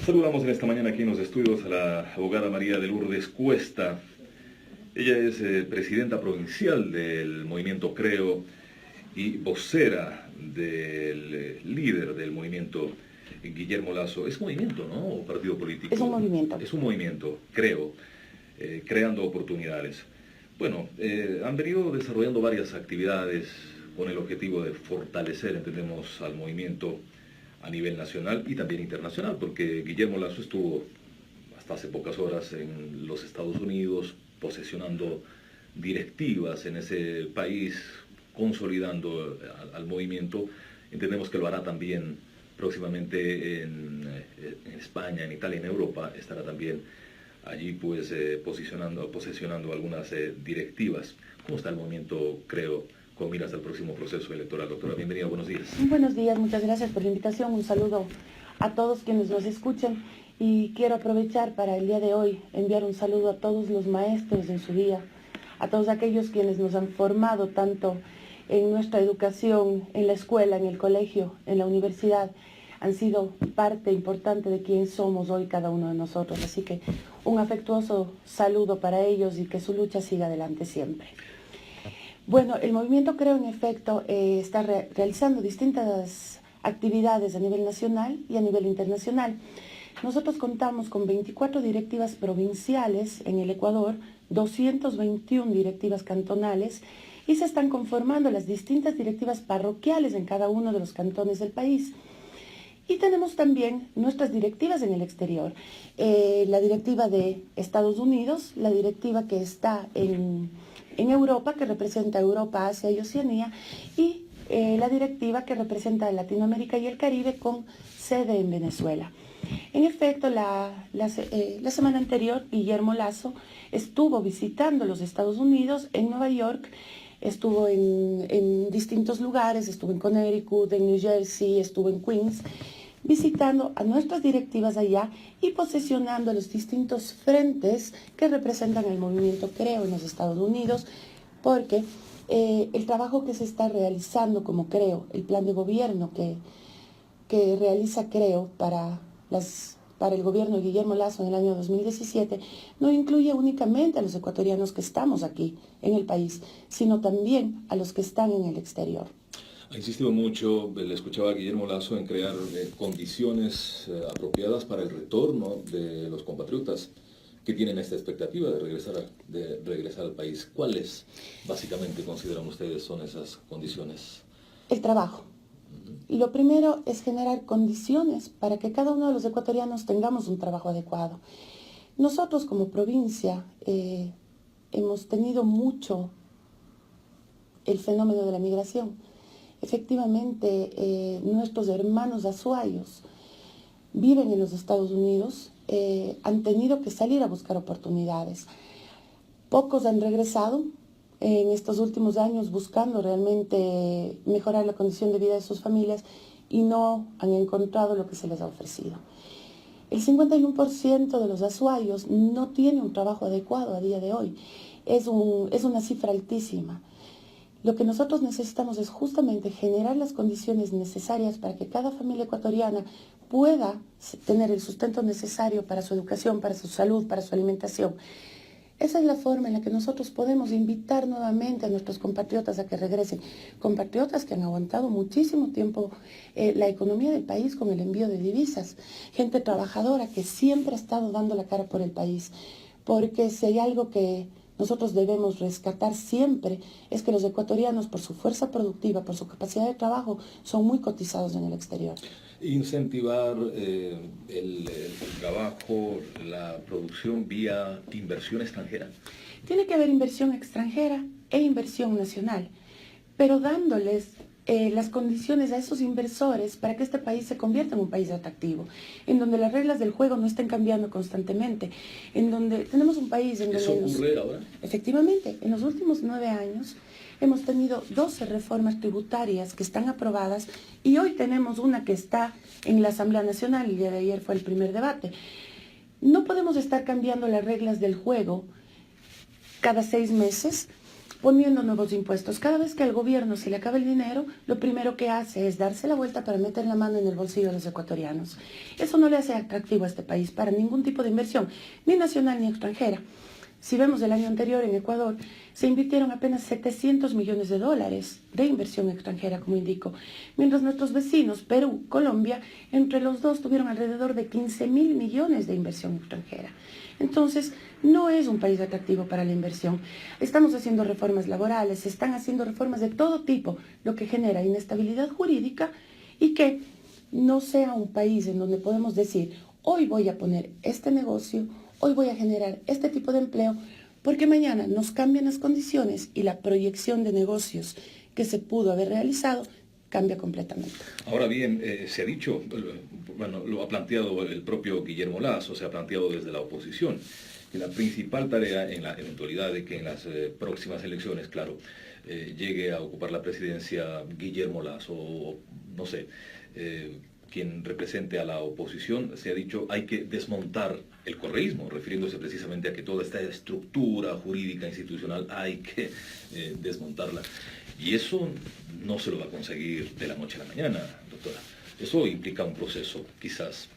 Saludamos en esta mañana aquí en los estudios a la abogada María de Lourdes Cuesta. Ella es presidenta provincial del movimiento Creo y vocera del líder del movimiento, Guillermo Lasso. Es movimiento, ¿no? ¿O partido político? Es un movimiento. Es un movimiento, Creo, creando oportunidades. Bueno, han venido desarrollando varias actividades con el objetivo de fortalecer, entendemos, al movimiento a nivel nacional y también internacional, porque Guillermo Lasso estuvo hasta hace pocas horas en los Estados Unidos posesionando directivas en ese país, consolidando al movimiento. Entendemos que lo hará también próximamente en España, en Italia, en Europa. Estará también allí pues posesionando algunas directivas. ¿Cómo está el movimiento, Creo, con miras al próximo proceso electoral? Doctora, bienvenida, buenos días. Buenos días, muchas gracias por la invitación. Un saludo a todos quienes nos escuchan y quiero aprovechar para el día de hoy enviar un saludo a todos los maestros en su día, a todos aquellos quienes nos han formado tanto en nuestra educación, en la escuela, en el colegio, en la universidad. Han sido parte importante de quién somos hoy cada uno de nosotros. Así que un afectuoso saludo para ellos y que su lucha siga adelante siempre. Bueno, el movimiento Creo, en efecto, está realizando distintas actividades a nivel nacional y a nivel internacional. Nosotros contamos con 24 directivas provinciales en el Ecuador, 221 directivas cantonales y se están conformando las distintas directivas parroquiales en cada uno de los cantones del país. Y tenemos también nuestras directivas en el exterior, la directiva de Estados Unidos, la directiva que está en Europa, que representa Europa, Asia y Oceanía, y la directiva que representa Latinoamérica y el Caribe con sede en Venezuela. En efecto, la semana anterior, Guillermo Lasso estuvo visitando los Estados Unidos en Nueva York, estuvo en distintos lugares, estuvo en Connecticut, en New Jersey, estuvo en Queens, visitando a nuestras directivas allá y posesionando los distintos frentes que representan el movimiento Creo en los Estados Unidos, porque el trabajo que se está realizando como Creo, el plan de gobierno que realiza Creo para el gobierno de Guillermo Lasso en el año 2017, no incluye únicamente a los ecuatorianos que estamos aquí en el país, sino también a los que están en el exterior. Ha insistido mucho, le escuchaba a Guillermo Lasso, en crear condiciones apropiadas para el retorno de los compatriotas que tienen esta expectativa de regresar al país. ¿Cuáles básicamente consideran ustedes son esas condiciones? El trabajo. Lo primero es generar condiciones para que cada uno de los ecuatorianos tengamos un trabajo adecuado. Nosotros como provincia hemos tenido mucho el fenómeno de la migración. Efectivamente, nuestros hermanos azuayos viven en los Estados Unidos, han tenido que salir a buscar oportunidades. Pocos han regresado en estos últimos años buscando realmente mejorar la condición de vida de sus familias y no han encontrado lo que se les ha ofrecido. El 51% de los azuayos no tiene un trabajo adecuado a día de hoy. Es una cifra altísima. Lo que nosotros necesitamos es justamente generar las condiciones necesarias para que cada familia ecuatoriana pueda tener el sustento necesario para su educación, para su salud, para su alimentación. Esa es la forma en la que nosotros podemos invitar nuevamente a nuestros compatriotas a que regresen. Compatriotas que han aguantado muchísimo tiempo la economía del país con el envío de divisas. Gente trabajadora que siempre ha estado dando la cara por el país. Porque si hay algo que nosotros debemos rescatar siempre es que los ecuatorianos, por su fuerza productiva, por su capacidad de trabajo, son muy cotizados en el exterior. Incentivar el trabajo, la producción vía inversión extranjera. Tiene que haber inversión extranjera e inversión nacional, pero dándoles las condiciones a esos inversores para que este país se convierta en un país atractivo, en donde las reglas del juego no estén cambiando constantemente, en donde tenemos un país en donde... ¿Eso ocurre ahora? Efectivamente, en los últimos 9 años hemos tenido 12 reformas tributarias que están aprobadas y hoy tenemos una que está en la Asamblea Nacional. El día de ayer fue el primer debate. No podemos estar cambiando las reglas del juego cada 6 meses poniendo nuevos impuestos. Cada vez que al gobierno se le acaba el dinero, lo primero que hace es darse la vuelta para meter la mano en el bolsillo de los ecuatorianos. Eso no le hace atractivo a este país para ningún tipo de inversión, ni nacional ni extranjera. Si vemos el año anterior en Ecuador, se invirtieron apenas 700 millones de dólares de inversión extranjera, como indico, mientras nuestros vecinos, Perú, Colombia, entre los dos tuvieron alrededor de 15.000 millones de inversión extranjera. Entonces, no es un país atractivo para la inversión. Estamos haciendo reformas laborales, se están haciendo reformas de todo tipo, lo que genera inestabilidad jurídica y que no sea un país en donde podemos decir, hoy voy a poner este negocio, hoy voy a generar este tipo de empleo, porque mañana nos cambian las condiciones y la proyección de negocios que se pudo haber realizado cambia completamente. Ahora bien, se ha dicho, bueno, lo ha planteado el propio Guillermo Lasso, se ha planteado desde la oposición, que la principal tarea en la eventualidad de que en las próximas elecciones, claro, llegue a ocupar la presidencia Guillermo Lasso, o no sé, quien represente a la oposición, se ha dicho hay que desmontar el correísmo, refiriéndose precisamente a que toda esta estructura jurídica institucional hay que desmontarla. Y eso no se lo va a conseguir de la noche a la mañana, doctora. Eso implica un proceso quizás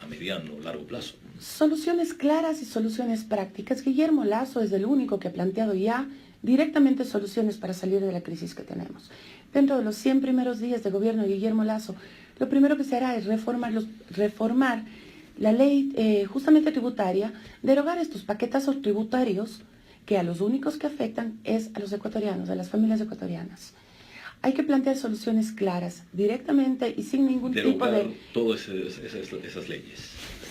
a mediano o largo plazo. Soluciones claras y soluciones prácticas. Guillermo Lasso es el único que ha planteado ya directamente soluciones para salir de la crisis que tenemos. Dentro de los 100 primeros días de gobierno de Guillermo Lasso, lo primero que se hará es reformar la ley justamente tributaria, derogar estos paquetazos tributarios que a los únicos que afectan es a los ecuatorianos, a las familias ecuatorianas. Hay que plantear soluciones claras, directamente y sin ningún tipo de... todas esas leyes.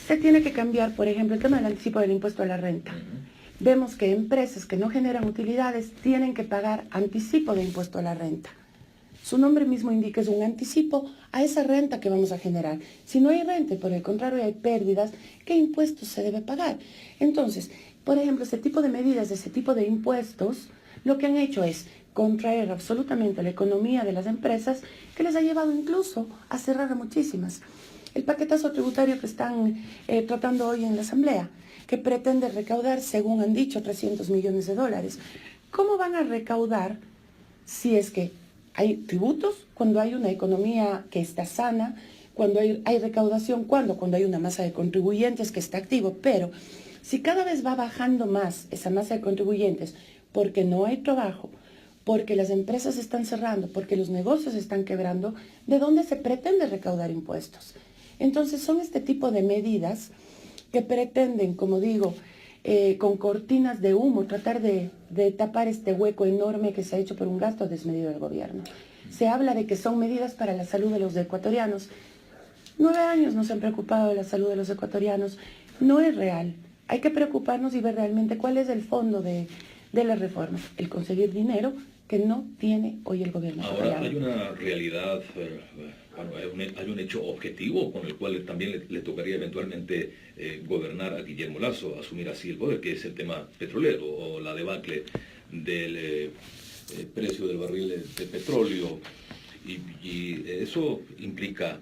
Se tiene que cambiar, por ejemplo, el tema del anticipo del impuesto a la renta. Vemos que empresas que no generan utilidades tienen que pagar anticipo de impuesto a la renta. Su nombre mismo indica es un anticipo a esa renta que vamos a generar. Si no hay renta y por el contrario hay pérdidas, ¿qué impuestos se debe pagar? Entonces, por ejemplo, ese tipo de medidas, ese tipo de impuestos, lo que han hecho es contraer absolutamente la economía de las empresas, que les ha llevado incluso a cerrar a muchísimas. El paquetazo tributario que están tratando hoy en la Asamblea, que pretende recaudar, según han dicho, 300 millones de dólares. ¿Cómo van a recaudar si es que hay tributos cuando hay una economía que está sana, cuando hay recaudación, cuando hay una masa de contribuyentes que está activo? Pero si cada vez va bajando más esa masa de contribuyentes porque no hay trabajo, porque las empresas están cerrando, porque los negocios están quebrando, ¿de dónde se pretende recaudar impuestos? Entonces son este tipo de medidas que pretenden, como digo, con cortinas de humo, tratar de tapar este hueco enorme que se ha hecho por un gasto desmedido del gobierno. Se habla de que son medidas para la salud de los ecuatorianos. 9 años no se han preocupado de la salud de los ecuatorianos. No es real. Hay que preocuparnos y ver realmente cuál es el fondo de las reformas. El conseguir dinero que no tiene hoy el gobierno ecuatoriano. Ahora, hay una realidad, hay un hecho objetivo con el cual también le tocaría eventualmente gobernar a Guillermo Lasso, asumir así el poder, que es el tema petrolero o la debacle del precio del barril de petróleo. Y eso implica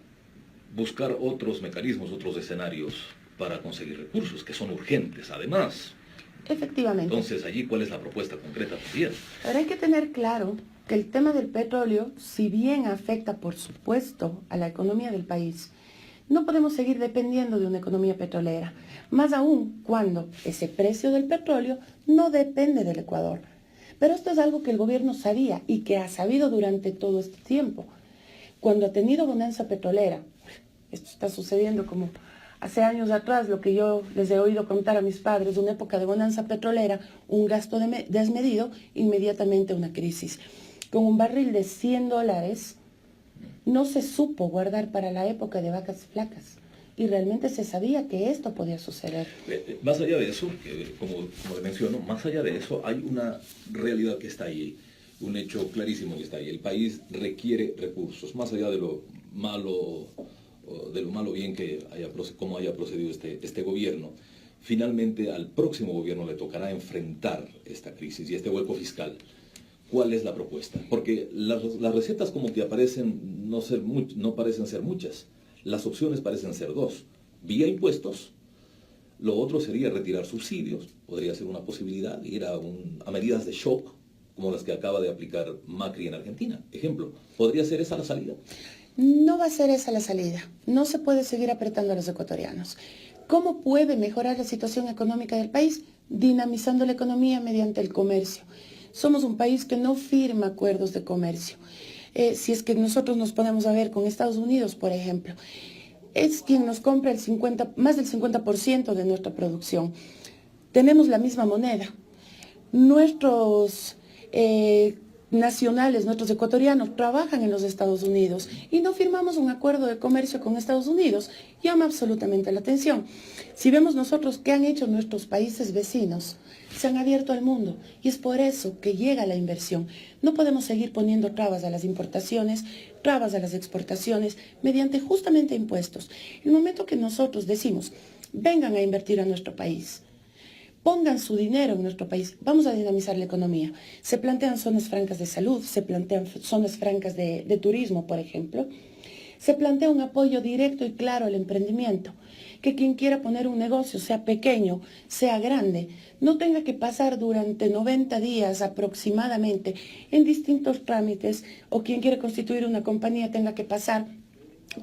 buscar otros mecanismos, otros escenarios para conseguir recursos, que son urgentes además. Efectivamente. Entonces, allí, ¿cuál es la propuesta concreta también? Ahora hay que tener claro que el tema del petróleo, si bien afecta, por supuesto, a la economía del país, no podemos seguir dependiendo de una economía petrolera, más aún cuando ese precio del petróleo no depende del Ecuador. Pero esto es algo que el gobierno sabía y que ha sabido durante todo este tiempo. Cuando ha tenido bonanza petrolera, esto está sucediendo como hace años atrás, lo que yo les he oído contar a mis padres, una época de bonanza petrolera, un gasto desmedido, inmediatamente una crisis. Con un barril de $100 no se supo guardar para la época de vacas flacas. Y realmente se sabía que esto podía suceder. Más allá de eso, como le menciono, más allá de eso hay una realidad que está ahí, un hecho clarísimo que está ahí. El país requiere recursos, más allá de lo malo bien que cómo haya procedido este gobierno. Finalmente al próximo gobierno le tocará enfrentar esta crisis y este hueco fiscal. ¿Cuál es la propuesta? Porque las recetas como que aparecen no parecen ser muchas. Las opciones parecen ser dos. Vía impuestos, lo otro sería retirar subsidios, podría ser una posibilidad, ir a medidas de shock, como las que acaba de aplicar Macri en Argentina. Ejemplo, ¿podría ser esa la salida? No va a ser esa la salida. No se puede seguir apretando a los ecuatorianos. ¿Cómo puede mejorar la situación económica del país? Dinamizando la economía mediante el comercio. Somos un país que no firma acuerdos de comercio. Si es que nosotros nos ponemos a ver con Estados Unidos, por ejemplo, es quien nos compra más del 50% de nuestra producción. Tenemos la misma moneda. Nuestros nacionales, nuestros ecuatorianos, trabajan en los Estados Unidos y no firmamos un acuerdo de comercio con Estados Unidos. Llama absolutamente la atención. Si vemos nosotros qué han hecho nuestros países vecinos, se han abierto al mundo y es por eso que llega la inversión. No podemos seguir poniendo trabas a las importaciones, trabas a las exportaciones, mediante justamente impuestos. El momento que nosotros decimos, vengan a invertir a nuestro país, pongan su dinero en nuestro país, vamos a dinamizar la economía. Se plantean zonas francas de salud, se plantean zonas francas de turismo, por ejemplo. Se plantea un apoyo directo y claro al emprendimiento, que quien quiera poner un negocio, sea pequeño, sea grande, no tenga que pasar durante 90 días aproximadamente en distintos trámites, o quien quiere constituir una compañía tenga que pasar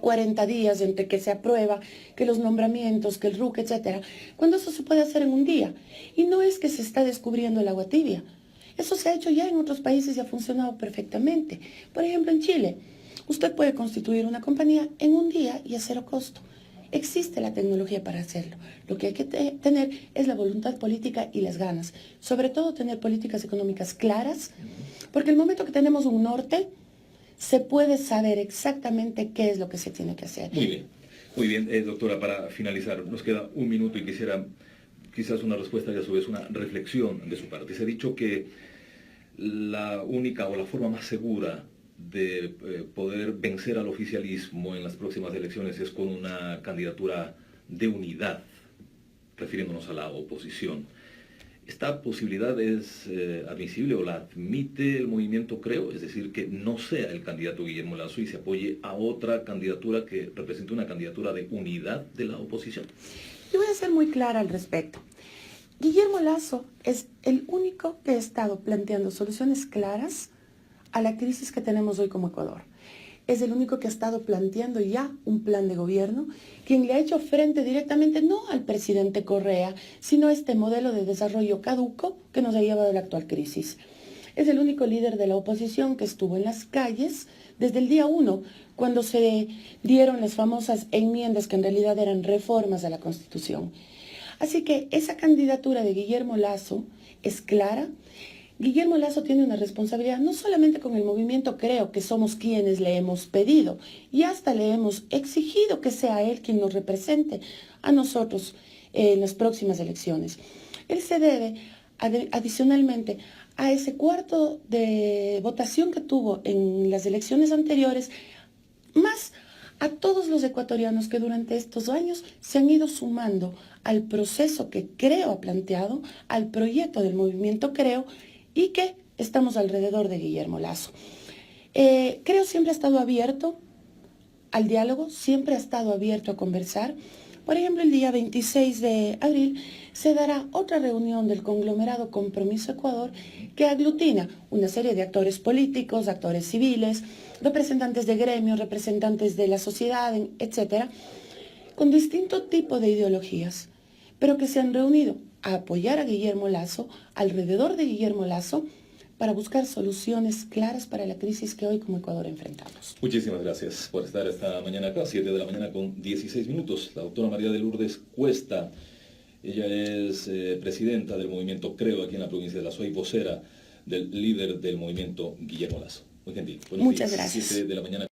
40 días entre que se aprueba, que los nombramientos, que el RUC, etcétera, cuando eso se puede hacer en un día. Y no es que se está descubriendo el agua tibia. Eso se ha hecho ya en otros países y ha funcionado perfectamente. Por ejemplo, en Chile, usted puede constituir una compañía en un día y a cero costo. Existe la tecnología para hacerlo. Lo que hay que tener es la voluntad política y las ganas. Sobre todo tener políticas económicas claras, porque el momento que tenemos un norte, se puede saber exactamente qué es lo que se tiene que hacer. Muy bien, doctora, para finalizar, nos queda un minuto y quisiera quizás una respuesta y a su vez una reflexión de su parte. Se ha dicho que la única o la forma más segura de poder vencer al oficialismo en las próximas elecciones es con una candidatura de unidad, refiriéndonos a la oposición. ¿Esta posibilidad es admisible o la admite el movimiento Creo? Es decir, que no sea el candidato Guillermo Lasso y se apoye a otra candidatura que represente una candidatura de unidad de la oposición. Yo voy a ser muy clara al respecto. Guillermo Lasso es el único que ha estado planteando soluciones claras a la crisis que tenemos hoy como Ecuador. Es el único que ha estado planteando ya un plan de gobierno, quien le ha hecho frente directamente no al presidente Correa, sino a este modelo de desarrollo caduco que nos ha llevado a la actual crisis. Es el único líder de la oposición que estuvo en las calles desde el día 1, cuando se dieron las famosas enmiendas que en realidad eran reformas a la Constitución. Así que esa candidatura de Guillermo Lasso es clara. Guillermo Lasso tiene una responsabilidad no solamente con el movimiento Creo, que somos quienes le hemos pedido y hasta le hemos exigido que sea él quien nos represente a nosotros en las próximas elecciones. Él se debe adicionalmente a ese cuarto de votación que tuvo en las elecciones anteriores, más a todos los ecuatorianos que durante estos años se han ido sumando al proceso que Creo ha planteado, al proyecto del movimiento Creo, y que estamos alrededor de Guillermo Lasso. Creo siempre ha estado abierto al diálogo, siempre ha estado abierto a conversar. Por ejemplo, el día 26 de abril se dará otra reunión del conglomerado Compromiso Ecuador, que aglutina una serie de actores políticos, actores civiles, representantes de gremios, representantes de la sociedad, etcétera, con distinto tipo de ideologías, pero que se han reunido a apoyar a Guillermo Lasso, alrededor de Guillermo Lasso, para buscar soluciones claras para la crisis que hoy como Ecuador enfrentamos. Muchísimas gracias por estar esta mañana acá, 7 de la mañana con 16 minutos. La doctora María de Lourdes Cuesta, ella es presidenta del movimiento Creo aquí en la provincia de Lasso y vocera del líder del movimiento Guillermo Lasso. Muy gentil. Muchas gracias. 7 de la mañana.